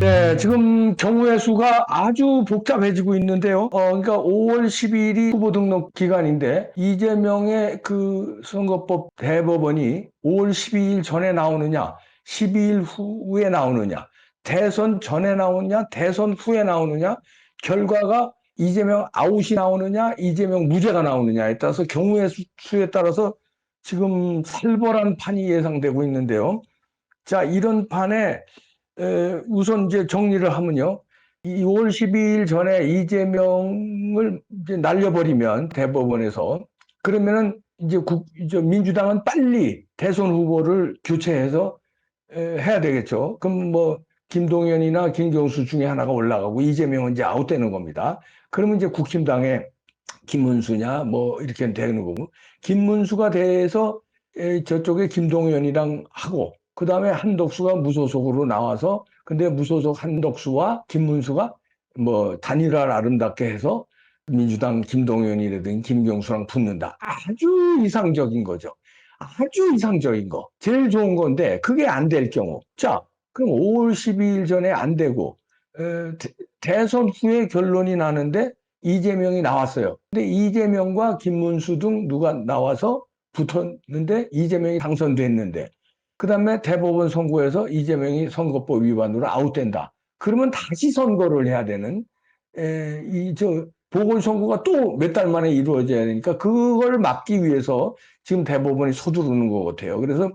네, 지금 경우의 수가 아주 복잡해지고 있는데요. 그러니까 5월 12일이 후보 등록 기간인데 이재명의 그 선거법 대법원이 5월 12일 전에 나오느냐, 12일 후에 나오느냐, 대선 전에 나오느냐, 대선 후에 나오느냐, 결과가 이재명 아웃이 나오느냐, 이재명 무죄가 나오느냐에 따라서 경우의 수에 따라서 지금 살벌한 판이 예상되고 있는데요. 자, 이런 판에 우선 이제 정리를 하면요. 이 5월 12일 전에 이재명을 이제 날려버리면 대법원에서 그러면은 이제 민주당은 빨리 대선 후보를 교체해서 해야 되겠죠. 그럼 뭐 김동연이나 김경수 중에 하나가 올라가고 이재명은 이제 아웃되는 겁니다. 그러면 이제 국힘당에 김문수냐 뭐 이렇게 되는 거고 김문수가 돼서 저쪽에 김동연이랑 하고 그다음에 한덕수가 무소속으로 나와서 근데 무소속 한덕수와 김문수가 뭐 단일화를 아름답게 해서 민주당 김동연이라든지 김경수랑 붙는다. 아주 이상적인 거죠. 아주 이상적인 거. 제일 좋은 건데 그게 안 될 경우. 자, 그럼 5월 12일 전에 안 되고 대선 후에 결론이 나는데 이재명이 나왔어요. 근데 이재명과 김문수 등 누가 나와서 붙었는데 이재명이 당선됐는데 그다음에 대법원 선고에서 이재명이 선거법 위반으로 아웃된다. 그러면 다시 선거를 해야 되는 이저 보궐선거가 또 몇 달 만에 이루어져야 되니까 그걸 막기 위해서 지금 대법원이 서두르는 것 같아요. 그래서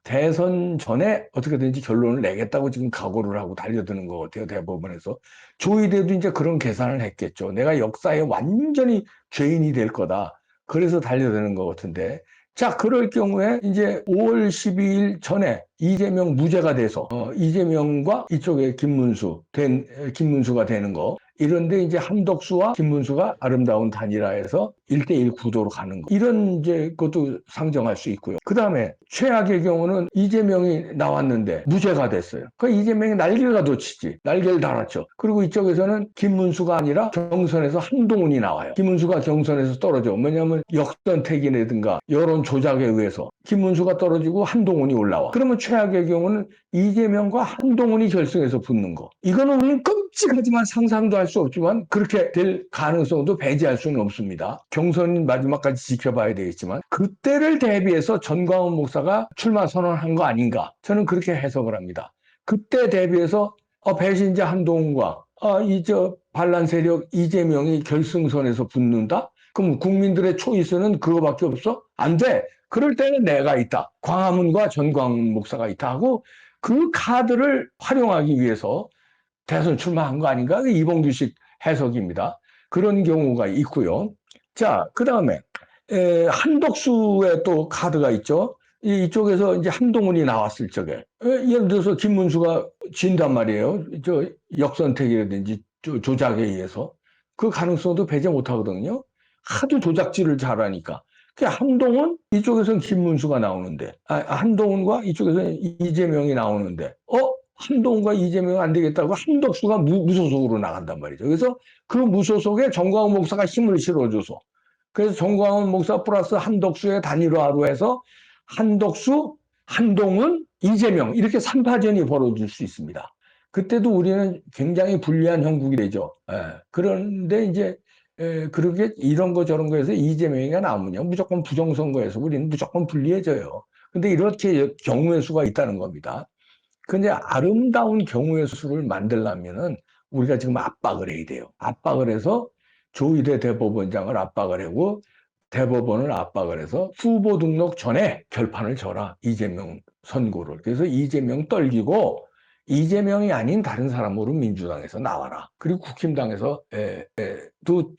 대선 전에 어떻게든지 결론을 내겠다고 지금 각오를 하고 달려드는 것 같아요, 대법원에서. 조의대도 이제 그런 계산을 했겠죠. 내가 역사에 완전히 죄인이 될 거다. 그래서 달려드는 것 같은데. 자, 그럴 경우에 이제 5월 12일 전에 이재명 무죄가 돼서, 이재명과 이쪽에 김문수가 되는 거. 이런데 이제 한덕수와 김문수가 아름다운 단일화에서 1대1 구도로 가는 거. 이런 이제 것도 상정할 수 있고요. 그 다음에 최악의 경우는 이재명이 나왔는데 무죄가 됐어요. 그 이재명이 날개가 돋치지. 날개를 달았죠. 그리고 이쪽에서는 김문수가 아니라 경선에서 한동훈이 나와요. 김문수가 경선에서 떨어져. 왜냐하면 역선택이라든가 여론 조작에 의해서 김문수가 떨어지고 한동훈이 올라와. 그러면 최악의 경우는 이재명과 한동훈이 결승에서 붙는 거. 이거는 우리는 끔찍하지만 상상도 할 수 없지만 그렇게 될 가능성도 배제할 수는 없습니다. 경선 마지막까지 지켜봐야 되겠지만 그때를 대비해서 전광훈 목사가 출마 선언한 거 아닌가 저는 그렇게 해석을 합니다. 그때 대비해서 배신자 한동훈과 이저 반란 세력 이재명이 결승선에서 붙는다? 그럼 국민들의 초이스는 그거밖에 없어? 안 돼. 그럴 때는 내가 있다. 광화문과 전광훈 목사가 있다 하고 그 카드를 활용하기 위해서 대선 출마한 거 아닌가? 이봉규식 해석입니다. 그런 경우가 있고요. 자, 그 다음에 한덕수의 또 카드가 있죠. 이쪽에서 이제 한동훈이 나왔을 적에 예를 들어서 김문수가 진단 말이에요. 저 역선택이라든지 조작에 의해서 그 가능성도 배제 못하거든요. 하도 조작질을 잘하니까. 그 한동훈 이쪽에서는 김문수가 나오는데 한동훈과 이쪽에서는 이재명이 나오는데 한동훈과 이재명은 안 되겠다고 한덕수가 무소속으로 나간단 말이죠. 그래서 그 무소속에 정광훈 목사가 힘을 실어줘서 그래서 정광훈 목사 플러스 한덕수의 단일화로 해서 한덕수, 한동훈, 이재명 이렇게 3파전이 벌어질 수 있습니다. 그때도 우리는 굉장히 불리한 형국이 되죠. 그런데 이제 그렇게 이런 거 저런 거에서 이재명이가 나오면요. 무조건 부정선거에서 우리는 무조건 불리해져요. 근데 이렇게 경우의 수가 있다는 겁니다. 근데 아름다운 경우의 수를 만들려면은 우리가 지금 압박을 해야 돼요. 압박을 해서 조희대 대법원장을 압박을 하고 대법원을 압박을 해서 후보 등록 전에 결판을 져라. 이재명 선고를. 그래서 이재명 떨기고 이재명이 아닌 다른 사람으로 민주당에서 나와라. 그리고 국힘당에서 또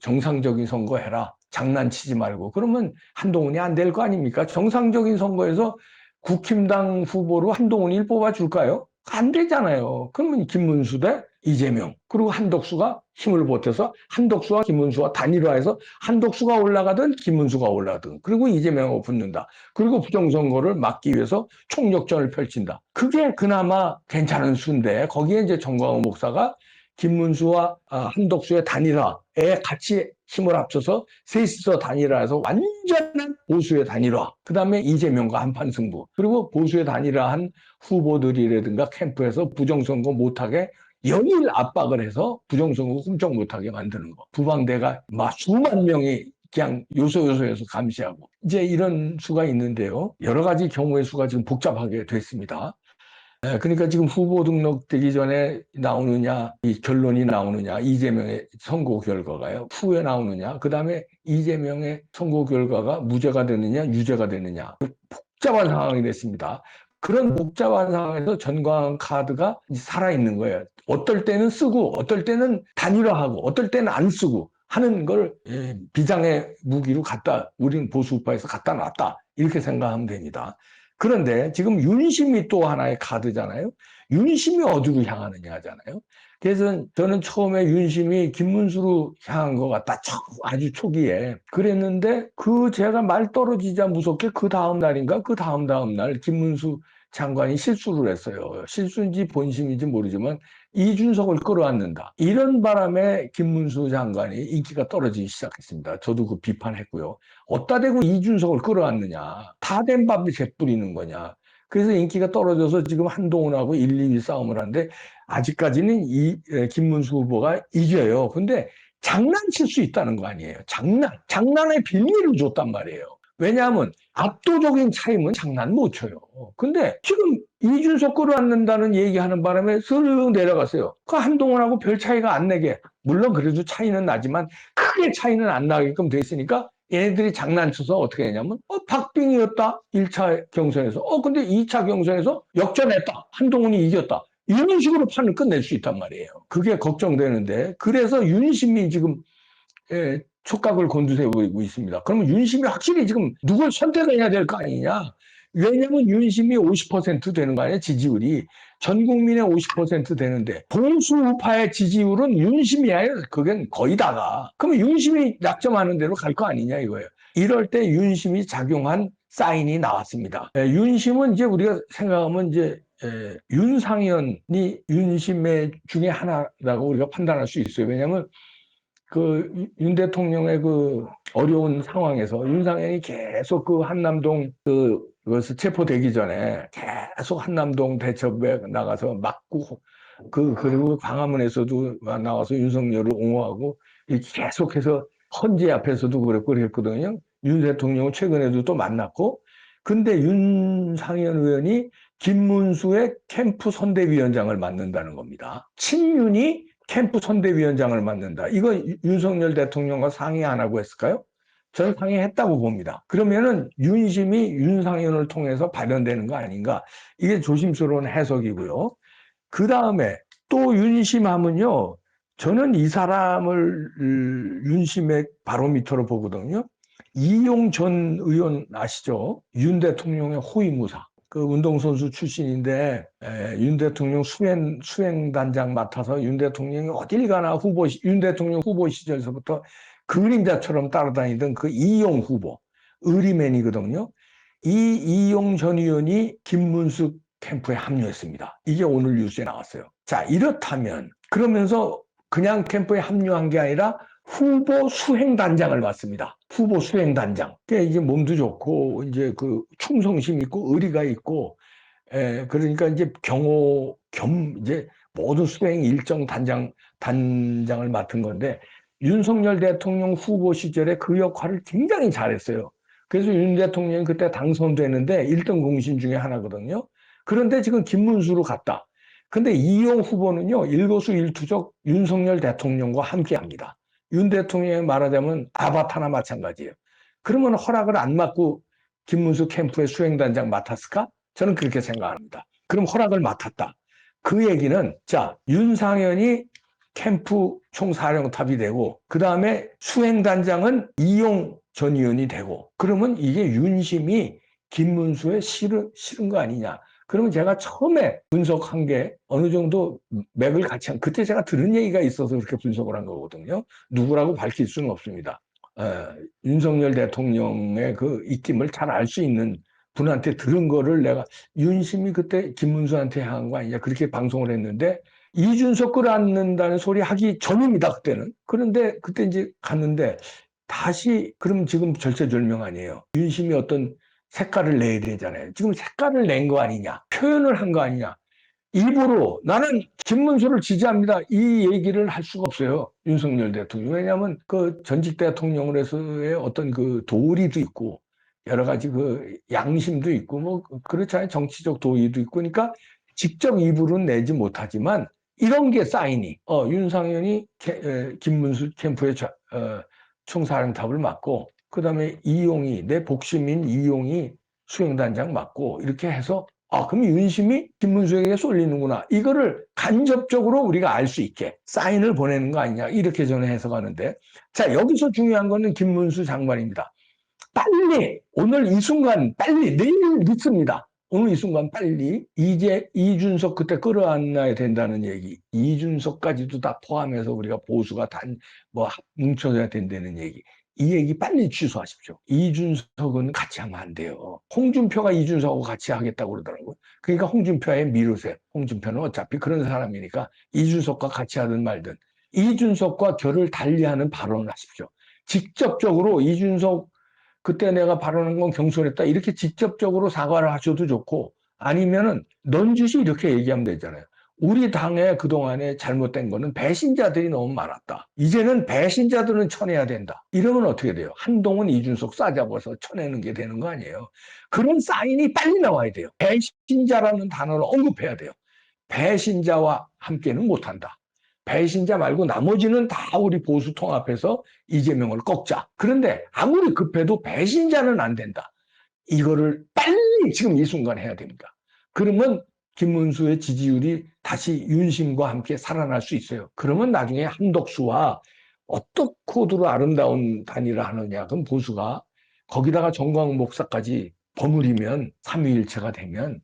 정상적인 선거 해라. 장난치지 말고. 그러면 한동훈이 안 될 거 아닙니까? 정상적인 선거에서 국힘당 후보로 한동훈이를 뽑아줄까요? 안 되잖아요. 그러면 김문수 대 이재명 그리고 한덕수가 힘을 보태서 한덕수와 김문수와 단일화해서 한덕수가 올라가든 김문수가 올라가든 그리고 이재명하고 붙는다. 그리고 부정선거를 막기 위해서 총력전을 펼친다. 그게 그나마 괜찮은 수인데 거기에 이제 정광훈 목사가 김문수와 한덕수의 단일화에 같이 힘을 합쳐서 셋이서 단일화해서 완전한 보수의 단일화. 그 다음에 이재명과 한판 승부. 그리고 보수의 단일화한 후보들이라든가 캠프에서 부정선거 못하게 연일 압박을 해서 부정선거 꼼짝 못하게 만드는 거. 부방대가 막 수만 명이 그냥 요소요소에서 감시하고 이제 이런 수가 있는데요. 여러 가지 경우의 수가 지금 복잡하게 됐습니다. 그러니까 지금 후보 등록되기 전에 나오느냐, 이 결론이 나오느냐, 이재명의 선거 결과가요. 후에 나오느냐, 그 다음에 이재명의 선거 결과가 무죄가 되느냐, 유죄가 되느냐. 복잡한 상황이 됐습니다. 그런 복잡한 상황에서 전광 카드가 살아있는 거예요. 어떨 때는 쓰고, 어떨 때는 단일화하고, 어떨 때는 안 쓰고 하는 걸 비장의 무기로 우리는 보수파에서 갖다 놨다. 이렇게 생각하면 됩니다. 그런데 지금 윤심이 또 하나의 카드잖아요. 윤심이 어디로 향하느냐 하잖아요. 그래서 저는 처음에 윤심이 김문수로 향한 것 같다. 아주 초기에. 그랬는데 제가 말 떨어지자 무섭게 그 다음 날인가 그 다음 날 김문수 장관이 실수를 했어요. 실수인지 본심인지 모르지만 이준석을 끌어안는다. 이런 바람에 김문수 장관이 인기가 떨어지기 시작했습니다. 저도 그 비판했고요. 어따 대고 이준석을 끌어안느냐. 다 된 밥을 재뿌리는 거냐. 그래서 인기가 떨어져서 지금 한동훈하고 1, 2위 싸움을 하는데 아직까지는 김문수 후보가 이겨요. 근데 장난칠 수 있다는 거 아니에요. 장난의 빌미를 줬단 말이에요. 왜냐하면 압도적인 차이면 장난 못 쳐요. 근데 지금 이준석 끌어안는다는 얘기하는 바람에 스르륵 내려갔어요. 그 한동훈하고 별 차이가 안 나게. 물론 그래도 차이는 나지만 크게 차이는 안 나게끔 돼 있으니까 얘네들이 장난쳐서 어떻게 했냐면 박빙이었다. 1차 경선에서. 근데 2차 경선에서 역전했다. 한동훈이 이겼다. 이런 식으로 판을 끝낼 수 있단 말이에요. 그게 걱정되는데 그래서 윤심이 지금 촉각을 곤두세우고 있습니다. 그러면 윤심이 확실히 지금 누굴 선택해야 될 거 아니냐. 왜냐하면 윤심이 50% 되는 거 아니에요. 지지율이. 전 국민의 50% 되는데 보수파의 지지율은 윤심이에요. 그건 거의 다가. 그러면 윤심이 낙점하는 대로 갈 거 아니냐 이거예요. 이럴 때 윤심이 작용한 사인이 나왔습니다. 윤심은 이제 우리가 생각하면 이제 윤상현이 윤심의 중에 하나라고 우리가 판단할 수 있어요. 왜냐하면 윤 대통령의 어려운 상황에서 윤상현이 계속 한남동 그것을 체포되기 전에 계속 한남동 대첩에 나가서 막고 그리고 광화문에서도 나와서 윤석열을 옹호하고 계속해서 헌재 앞에서도 그랬거든요. 윤 대통령은 최근에도 또 만났고 근데 윤상현 의원이 김문수의 캠프 선대위원장을 맡는다는 겁니다. 친윤이 캠프 선대위원장을 맡는다. 이거 윤석열 대통령과 상의 안 하고 했을까요? 저는 상의했다고 봅니다. 그러면은 윤심이 윤상현을 통해서 발현되는 거 아닌가? 이게 조심스러운 해석이고요. 그 다음에 또 윤심하면요. 저는 이 사람을 윤심의 바로미터로 보거든요. 이용 전 의원 아시죠? 윤 대통령의 호위무사. 운동선수 출신인데 윤 대통령 수행단장 맡아서 윤 대통령이 어딜 가나 윤 대통령 후보 시절서부터 그림자처럼 따라다니던 이용 후보, 의리맨이거든요. 이용 전 의원이 김문수 캠프에 합류했습니다. 이게 오늘 뉴스에 나왔어요. 자, 이렇다면 그러면서 그냥 캠프에 합류한 게 아니라 후보 수행단장을 맡습니다. 후보 수행단장. 이제 몸도 좋고, 이제 충성심 있고, 의리가 있고, 그러니까 이제 이제 모든 수행 일정 단장을 맡은 건데, 윤석열 대통령 후보 시절에 그 역할을 굉장히 잘했어요. 그래서 윤 대통령이 그때 당선되는데 1등 공신 중에 하나거든요. 그런데 지금 김문수로 갔다. 근데 이용 후보는요, 일거수일투족 윤석열 대통령과 함께 합니다. 윤 대통령이 말하자면 아바타나 마찬가지예요. 그러면 허락을 안 받고 김문수 캠프의 수행단장 맡았을까? 저는 그렇게 생각합니다. 그럼 허락을 맡았다. 그 얘기는 자 윤상현이 캠프 총사령탑이 되고 그 다음에 수행단장은 이용 전 의원이 되고 그러면 이게 윤심이 김문수의 싫은 거 아니냐. 그러면 제가 처음에 분석한 게 어느 정도 맥을 같이 그때 제가 들은 얘기가 있어서 그렇게 분석을 한 거거든요. 누구라고 밝힐 수는 없습니다. 윤석열 대통령의 입김을 잘 알 수 있는 분한테 들은 거를 내가 윤심이 그때 김문수한테 한 거 아니냐 그렇게 방송을 했는데 이준석 끌어안는다는 소리 하기 전입니다, 그때는. 그런데 그때 이제 갔는데 다시 그럼 지금 절체절명 아니에요. 윤심이 어떤 색깔을 내야 되잖아요. 지금 색깔을 낸 거 아니냐, 표현을 한 거 아니냐. 입으로 나는 김문수를 지지합니다. 이 얘기를 할 수가 없어요. 윤석열 대통령. 왜냐하면 그 전직 대통령으로서의 어떤 그 도리도 있고 여러 가지 그 양심도 있고 뭐 그렇잖아요. 정치적 도의도 있고 그러니까 직접 입으로는 내지 못하지만 이런 게 사인이 윤상현이 김문수 캠프의 총사령탑을 맡고 그다음에 이용이 내 복심인 이용이 수행단장 맡고 이렇게 해서 그럼 윤심이 김문수에게 쏠리는구나. 이거를 간접적으로 우리가 알 수 있게 사인을 보내는 거 아니냐. 이렇게 저는 해석하는데. 자, 여기서 중요한 거는 김문수 장관입니다. 빨리, 오늘 이 순간, 빨리, 내일 늦습니다. 오늘 이 순간 빨리, 이제 이준석 그때 끌어안아야 된다는 얘기. 이준석까지도 다 포함해서 우리가 보수가 뭉쳐져야 된다는 얘기. 이 얘기 빨리 취소하십시오. 이준석은 같이 하면 안 돼요. 홍준표가 이준석하고 같이 하겠다고 그러더라고요. 그러니까 홍준표에 미루세요. 홍준표는 어차피 그런 사람이니까 이준석과 같이 하든 말든 이준석과 결을 달리하는 발언을 하십시오. 직접적으로 이준석 그때 내가 발언한 건 경솔했다. 이렇게 직접적으로 사과를 하셔도 좋고 아니면은 넌지시 이렇게 얘기하면 되잖아요. 우리 당의 그동안에 잘못된 거는 배신자들이 너무 많았다. 이제는 배신자들은 쳐내야 된다. 이러면 어떻게 돼요? 한동훈, 이준석 싸잡아서 쳐내는 게 되는 거 아니에요. 그런 사인이 빨리 나와야 돼요. 배신자라는 단어를 언급해야 돼요. 배신자와 함께는 못한다. 배신자 말고 나머지는 다 우리 보수 통합해서 이재명을 꺾자. 그런데 아무리 급해도 배신자는 안 된다. 이거를 빨리 지금 이 순간 해야 됩니다. 그러면 김문수의 지지율이 다시 윤심과 함께 살아날 수 있어요. 그러면 나중에 한덕수와 어떤 코드로 아름다운 단일을 하느냐. 그럼 보수가 거기다가 정광훈 목사까지 버무리면 삼위일체가 되면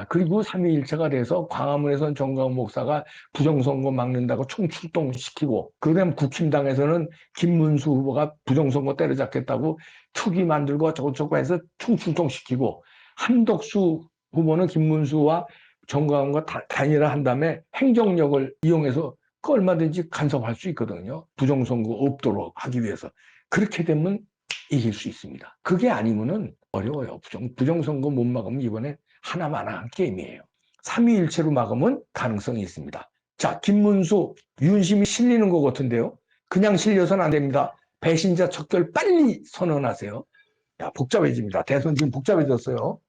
그리고 삼위일체가 돼서 광화문에서는 정광훈 목사가 부정선거 막는다고 총출동시키고 그다음 국힘당에서는 김문수 후보가 부정선거 때려잡겠다고 투기 만들고 저거 해서 총출동시키고 한덕수 후보는 김문수와 정광훈과 단일화 한 다음에 행정력을 이용해서 그 얼마든지 간섭할 수 있거든요. 부정선거 없도록 하기 위해서. 그렇게 되면 이길 수 있습니다. 그게 아니면은 어려워요. 부정선거 못 막으면 이번에 하나만한 게임이에요. 삼위일체로 막으면 가능성이 있습니다. 자, 김문수, 윤심이 실리는 것 같은데요. 그냥 실려서는 안 됩니다. 배신자 척결 빨리 선언하세요. 야, 복잡해집니다. 대선 지금 복잡해졌어요.